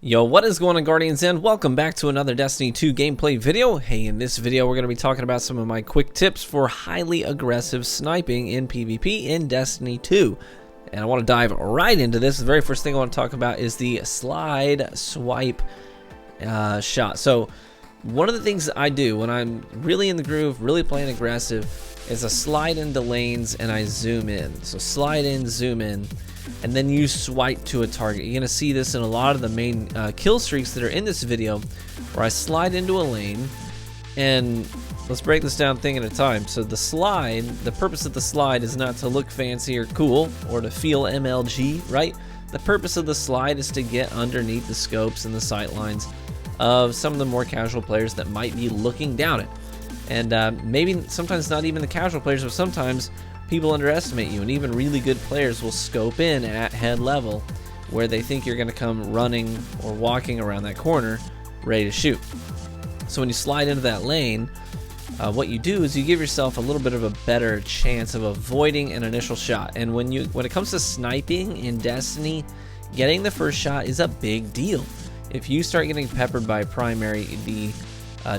Yo, what is going on, Guardians, and welcome back to another Destiny 2 gameplay video. Hey, in this video we're going to be talking about some of my quick tips for highly aggressive sniping in PvP in Destiny 2. And I want to dive right into this. The very first thing I want to talk about is the slide swipe shot. So one of the things that I do when I'm really in the groove, really playing aggressive, is I slide into lanes and I zoom in. So slide in, zoom in, and then you swipe to a target. You're going to see this in a lot of the main kill streaks that are in this video, where I slide into a lane, and let's break this down thing at a time. So the slide, the purpose of the slide is not to look fancy or cool or to feel MLG, right? The purpose of the slide is to get underneath the scopes and the sight lines of some of the more casual players that might be looking down it. And maybe sometimes not even the casual players, but sometimes people underestimate you, and even really good players will scope in at head level where they think you're going to come running or walking around that corner ready to shoot. So when you slide into that lane, what you do is you give yourself a little bit of a better chance of avoiding an initial shot. And when it comes to sniping in Destiny, getting the first shot is a big deal. If you start getting peppered by primary, the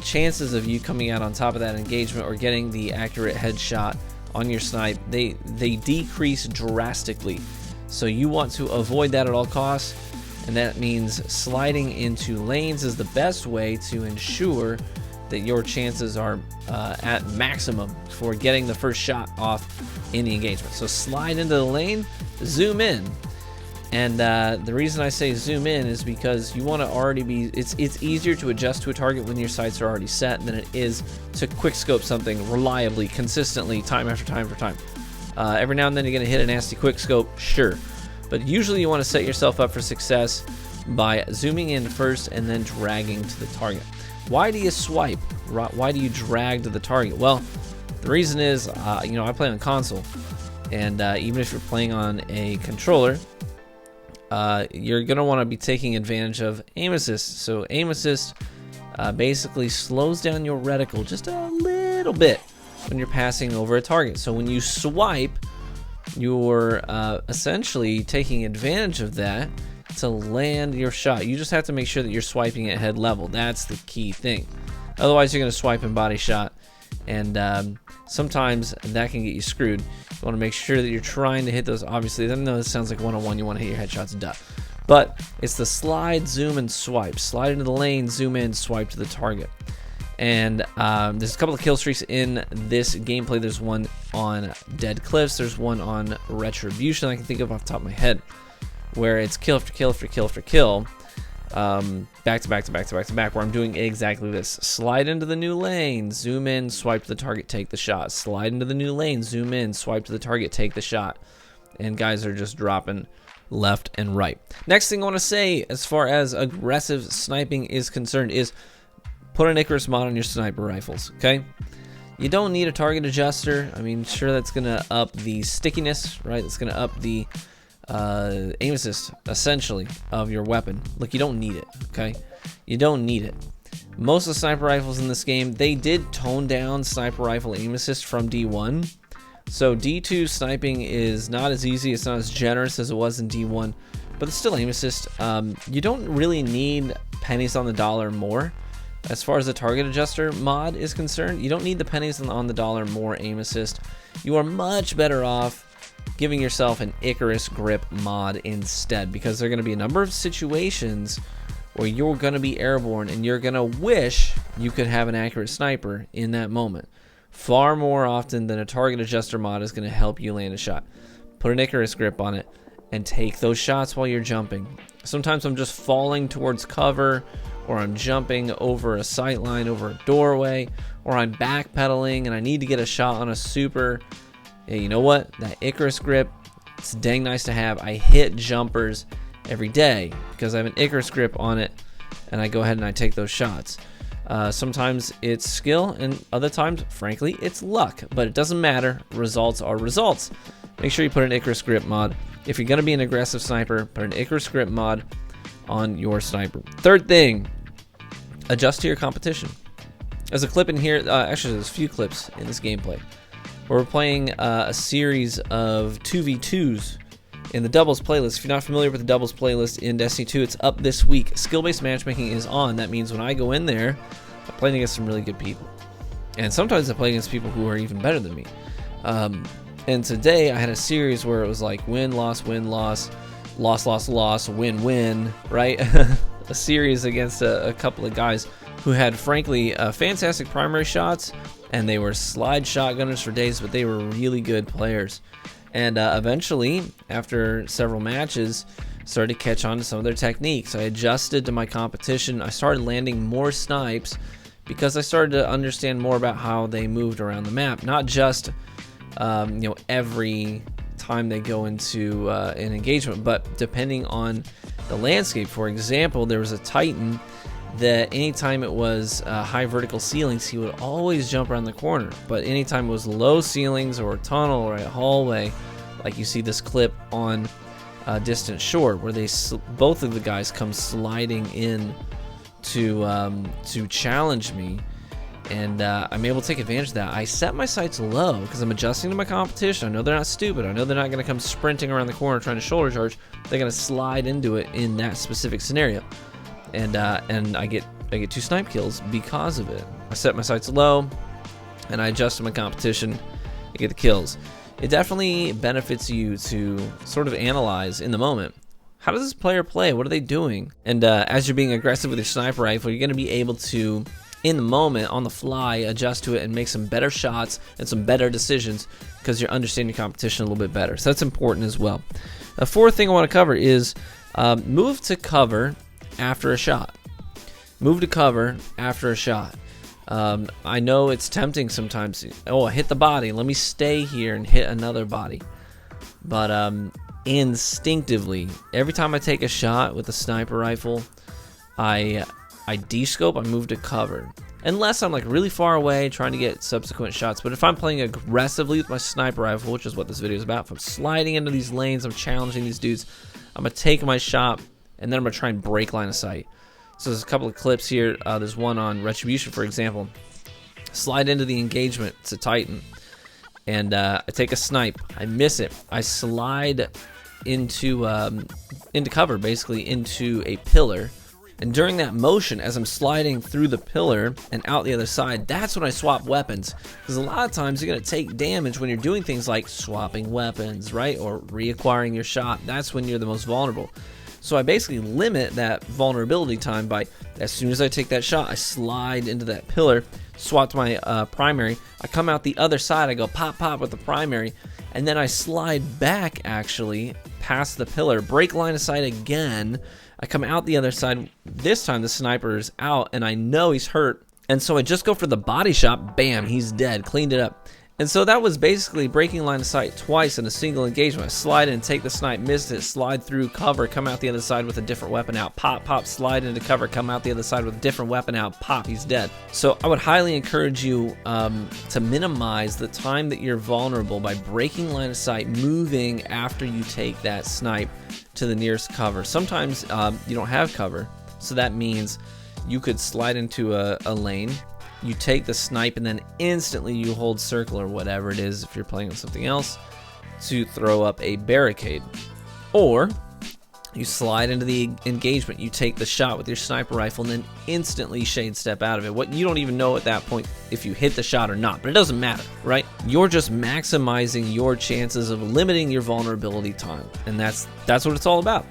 chances of you coming out on top of that engagement or getting the accurate headshot on your snipe, they decrease drastically. So you want to avoid that at all costs, and that means sliding into lanes is the best way to ensure that your chances are at maximum for getting the first shot off in the engagement. So slide into the lane, zoom in. And the reason I say zoom in is because you want to already be, it's easier to adjust to a target when your sights are already set than it is to quick scope something reliably, consistently, time after time after time. Every now and then you're going to hit a nasty quick scope, sure. But usually you want to set yourself up for success by zooming in first and then dragging to the target. Why do you swipe? Why do you drag to the target? Well, the reason is, I play on console. And even if you're playing on a controller, you're going to want to be taking advantage of aim assist. So aim assist basically slows down your reticle just a little bit when you're passing over a target. So when you swipe, you're essentially taking advantage of that to land your shot. You just have to make sure that you're swiping at head level. That's the key thing. Otherwise, you're going to swipe and body shot, and sometimes that can get you screwed. You want to make sure that you're trying to hit those. Obviously, I know this sounds like one-on-one. You want to hit your headshots, duh. But it's the slide, zoom, and swipe. Slide into the lane, zoom in, swipe to the target. And there's a couple of kill streaks in this gameplay. There's one on Dead Cliffs. There's one on Retribution I can think of off the top of my head, where it's kill after kill after kill after kill, back to back to back to back to back, where I'm doing exactly this. Slide into the new lane, zoom in, swipe to the target, take the shot. Slide into the new lane, zoom in, swipe to the target, take the shot. And guys are just dropping left and right. Next thing I want to say as far as aggressive sniping is concerned is put an Icarus mod on your sniper rifles, okay? You don't need a target adjuster. I mean, sure, that's going to up the stickiness, right? It's going to up the aim assist, essentially, of your weapon. Look, you don't need it, okay? You don't need it. Most of the sniper rifles in this game, they did tone down sniper rifle aim assist from D1. So D2 sniping is not as easy, it's not as generous as it was in D1, but it's still aim assist. You don't really need pennies on the dollar more. As far as the target adjuster mod is concerned, you don't need the pennies on the dollar more aim assist. You are much better off giving yourself an Icarus grip mod instead, because there are going to be a number of situations where you're going to be airborne and you're going to wish you could have an accurate sniper in that moment, far more often than a target adjuster mod is going to help you land a shot. Put an Icarus grip on it and take those shots while you're jumping. Sometimes I'm just falling towards cover, or I'm jumping over a sight line, over a doorway, or I'm backpedaling and I need to get a shot on a super. Yeah, you know what? That Icarus grip, it's dang nice to have. I hit jumpers every day because I have an Icarus grip on it, and I go ahead and I take those shots. Sometimes it's skill, and other times, frankly, it's luck. But it doesn't matter. Results are results. Make sure you put an Icarus grip mod. If you're going to be an aggressive sniper, put an Icarus grip mod on your sniper. Third thing, adjust to your competition. There's a clip in here. Actually, there's a few clips in this gameplay. We're playing a series of 2v2s in the doubles playlist. If you're not familiar with the doubles playlist in Destiny 2, it's up this week. Skill-based matchmaking is on. That means when I go in there, I'm playing against some really good people. And sometimes I play against people who are even better than me. And today I had a series where it was like win, loss, loss, loss, win, win, right? A series against a couple of guys who had, frankly, fantastic primary shots, and they were slide shotgunners for days, but they were really good players. And eventually, after several matches, started to catch on to some of their techniques. I adjusted to my competition. I started landing more snipes because I started to understand more about how they moved around the map. Not just, every time they go into an engagement, but depending on the landscape. For example, there was a Titan that anytime it was high vertical ceilings, he would always jump around the corner. But anytime it was low ceilings or a tunnel or a hallway, like you see this clip on Distant Shore, where both of the guys come sliding in to challenge me, and I'm able to take advantage of that. I set my sights low because I'm adjusting to my competition. I know they're not stupid. I know they're not going to come sprinting around the corner trying to shoulder charge. They're going to slide into it in that specific scenario. And I get 2 snipe kills because of it. I set my sights low, and I adjust to my competition. I get the kills. It definitely benefits you to sort of analyze in the moment. How does this player play? What are they doing? And as you're being aggressive with your sniper rifle, you're going to be able to, in the moment, on the fly, adjust to it and make some better shots and some better decisions because you're understanding your competition a little bit better. So that's important as well. The fourth thing I want to cover is move to cover after a shot. Move to cover after a shot. I know it's tempting sometimes. Oh, I hit the body. Let me stay here and hit another body. But instinctively, every time I take a shot with a sniper rifle, I descope, I move to cover. Unless I'm like really far away trying to get subsequent shots. But if I'm playing aggressively with my sniper rifle, which is what this video is about, if I'm sliding into these lanes, I'm challenging these dudes, I'm going to take my shot, and then I'm going to try and break line of sight. So there's a couple of clips here. There's one on Retribution, for example. Slide into the engagement. It's a Titan. And I take a snipe. I miss it. I slide into cover, basically into a pillar. And during that motion, as I'm sliding through the pillar and out the other side, that's when I swap weapons. Because a lot of times you're going to take damage when you're doing things like swapping weapons, right? Or reacquiring your shot. That's when you're the most vulnerable. So I basically limit that vulnerability time by, as soon as I take that shot, I slide into that pillar, swap to my primary, I come out the other side, I go pop, pop with the primary, and then I slide back actually past the pillar, break line of sight again, I come out the other side, this time the sniper is out and I know he's hurt, and so I just go for the body shot, bam, he's dead, cleaned it up. And so that was basically breaking line of sight twice in a single engagement. I slide in, take the snipe, missed it, slide through cover, come out the other side with a different weapon out, pop, pop, slide into cover, come out the other side with a different weapon out, pop, he's dead. So I would highly encourage you to minimize the time that you're vulnerable by breaking line of sight, moving after you take that snipe to the nearest cover. Sometimes you don't have cover, so that means you could slide into a lane, you take the snipe, and then instantly you hold circle or whatever it is if you're playing with something else to throw up a barricade. Or you slide into the engagement, you take the shot with your sniper rifle, and then instantly shade step out of it. What you don't even know at that point if you hit the shot or not, but it doesn't matter, right? You're just maximizing your chances of limiting your vulnerability time, and that's what it's all about.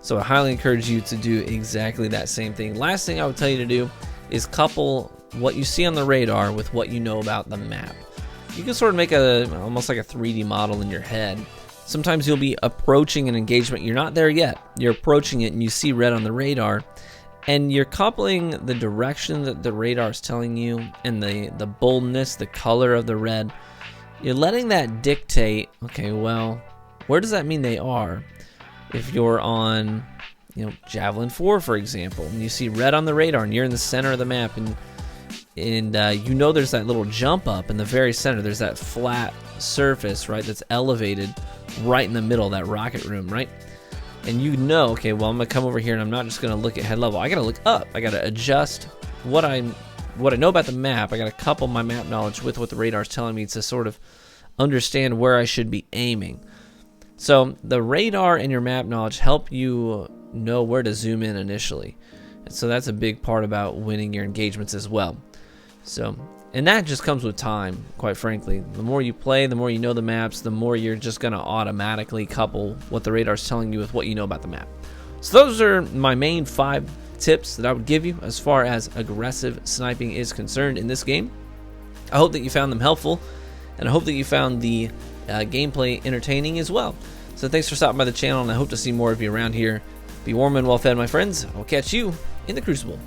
So I highly encourage you to do exactly that same thing. Last thing I would tell you to do is couple what you see on the radar with what you know about the map. You can sort of make almost like a 3D model in your head. Sometimes you'll be approaching an engagement, you're not there yet, you're approaching it and you see red on the radar, and you're coupling the direction that the radar is telling you and the boldness, the color of the red. You're letting that dictate, okay, well, where does that mean they are? If you're on, Javelin 4, for example, and you see red on the radar and you're in the center of the map, and there's that little jump up in the very center, there's that flat surface, right, that's elevated right in the middle of that rocket room, right? And okay, well, I'm gonna come over here and I'm not just gonna look at head level, I gotta look up, I gotta adjust what I know about the map, I gotta couple my map knowledge with what the radar is telling me to sort of understand where I should be aiming. So the radar and your map knowledge help you know where to zoom in initially. And so that's a big part about winning your engagements as well. So, and that just comes with time, quite frankly. The more you play, the more you know the maps, the more you're just going to automatically couple what the radar's telling you with what you know about the map. So those are my main 5 tips that I would give you as far as aggressive sniping is concerned in this game. I hope that you found them helpful, and I hope that you found the gameplay entertaining as well. So thanks for stopping by the channel, and I hope to see more of you around here. Be warm and well fed, my friends. I'll catch you in the Crucible.